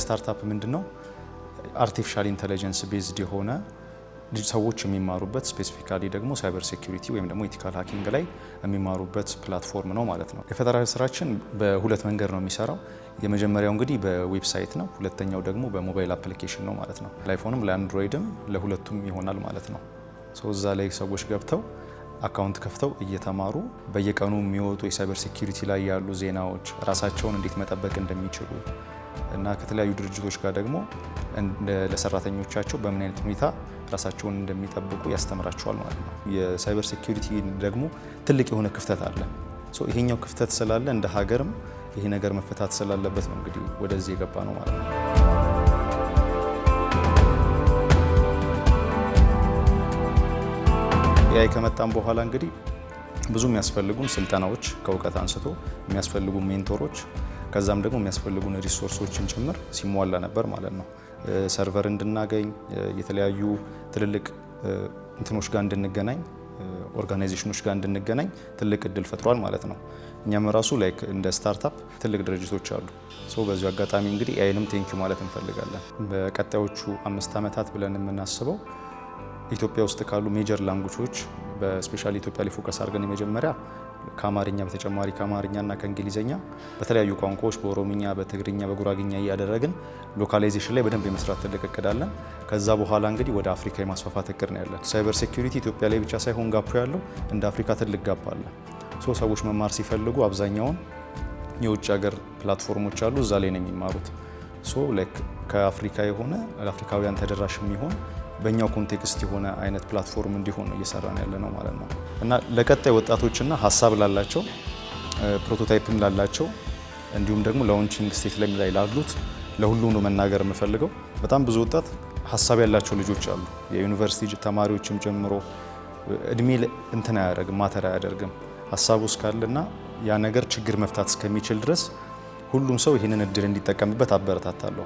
ስታርታፕ ምንድነው አርቲፊሻል ኢንተለጀንስ ቤዝድ የሆነ ሰዎች የሚማሩበት ስፔሲፊካሊ ደግሞ ሳይበር ሴኩሪቲ ወይም ደግሞ ኢቲካል ሃኪንግ ላይ የሚማሩበት ፕላትፎርም ነው ማለት ነው። የፈጠራ ስራችን በሁለት መንገድ ነው የሚሰራው። የመጀመሪያው እንግዲህ በዌብሳይት ነው፣ ሁለተኛው ደግሞ በሞባይል አፕሊኬሽን ነው ማለት ነው። ለአይፎንም ለአንድሮይድም ለሁለቱም ይሆናል ማለት ነው። እዛ ላይ ሰዎች ገብተው አካውንት ከፍተው እየተማሩ በየቀኑ የሚወጡ የሳይበር ሴኩሪቲ ላይ ያሉ ዜናዎች ራሳቸውን እንዴት መጠበቅ እንደሚችሉ እና ከተለያዩ ድርጅቶች ጋር ደግሞ ለሰራተኞቻቸው በምን አይነት ሁኔታ ራሳቸውን እንደሚጠብቁ ያስተምራቸዋል ማለት ነው። የሳይበር ሴኩሪቲ ደግሞ ትልቅ የሆነ ክፍተት አለ። ይሄኛው ክፍተት ስላለ እንደ ሀገርም ይሄ ነገር መፈታት ስላለበት ነው እንግዲህ ወደዚህ የገባ ነው ማለት ነው። ኤአይ ከመጣም በኋላ እንግዲህ ብዙ የሚያስፈልጉን ስልጠናዎች ከእውቀት አንስቶ የሚያስፈልጉ ሜንቶሮች ከዛም ደግሞ የሚያስፈልጉን ሪሶርሶችን ጭምር ሲሟላ ነበር ማለት ነው። ሰርቨር እንድናገኝ የተለያዩ ትልልቅ እንትኖች ጋር እንድንገናኝ ኦርጋናይዜሽኖች ጋር እንድንገናኝ ትልቅ እድል ፈጥሯል ማለት ነው። እኛም ራሱ ላይክ እንደ ስታርታፕ ትልቅ ድርጅቶች አሉ። በዚሁ አጋጣሚ እንግዲህ ኤአይንም ቴንኪዩ ማለት እንፈልጋለን። በቀጣዮቹ 5 ዓመታት ብለን የምናስበው ኢትዮጵያ ውስጥ ካሉ ሜጀር ላንጉጆች በስፔሻሊ ኢትዮጵያ ላይ ፎከስ አድርገን የመጀመሪያ ከአማርኛ በተጨማሪ ከአማርኛና ከእንግሊዝኛ በተለያዩ ቋንቋዎች በኦሮምኛ፣ በትግርኛ፣ በጉራግኛ እያደረግን ሎካላይዜሽን ላይ በደንብ የመስራት ትልቅ እቅድ አለን። ከዛ በኋላ እንግዲህ ወደ አፍሪካ የማስፋፋት እቅድ ነው ያለን። ሳይበር ሴኩሪቲ ኢትዮጵያ ላይ ብቻ ሳይሆን ጋፑ ያለው እንደ አፍሪካ ትልቅ ጋፕ አለ። ሰዎች መማር ሲፈልጉ አብዛኛውን የውጭ ሀገር ፕላትፎርሞች አሉ፣ እዛ ላይ ነው የሚማሩት። ከአፍሪካ የሆነ ለአፍሪካውያን ተደራሽ የሚሆን በእኛው ኮንቴክስት የሆነ አይነት ፕላትፎርም እንዲሆን ነው እየሰራን ያለ ነው ማለት ነው። እና ለቀጣይ ወጣቶችና ሀሳብ ላላቸው ፕሮቶታይፕም ላላቸው እንዲሁም ደግሞ ላውንቺንግ ስቴት ላይ ላሉት ለሁሉም ነው መናገር የምፈልገው። በጣም ብዙ ወጣት ሀሳብ ያላቸው ልጆች አሉ፣ የዩኒቨርሲቲ ተማሪዎችም ጀምሮ። እድሜ እንትን አያደርግም፣ ማተር አያደርግም። ሀሳቡ እስካለና ያ ነገር ችግር መፍታት እስከሚችል ድረስ ሁሉም ሰው ይህንን እድል እንዲጠቀምበት አበረታታለሁ።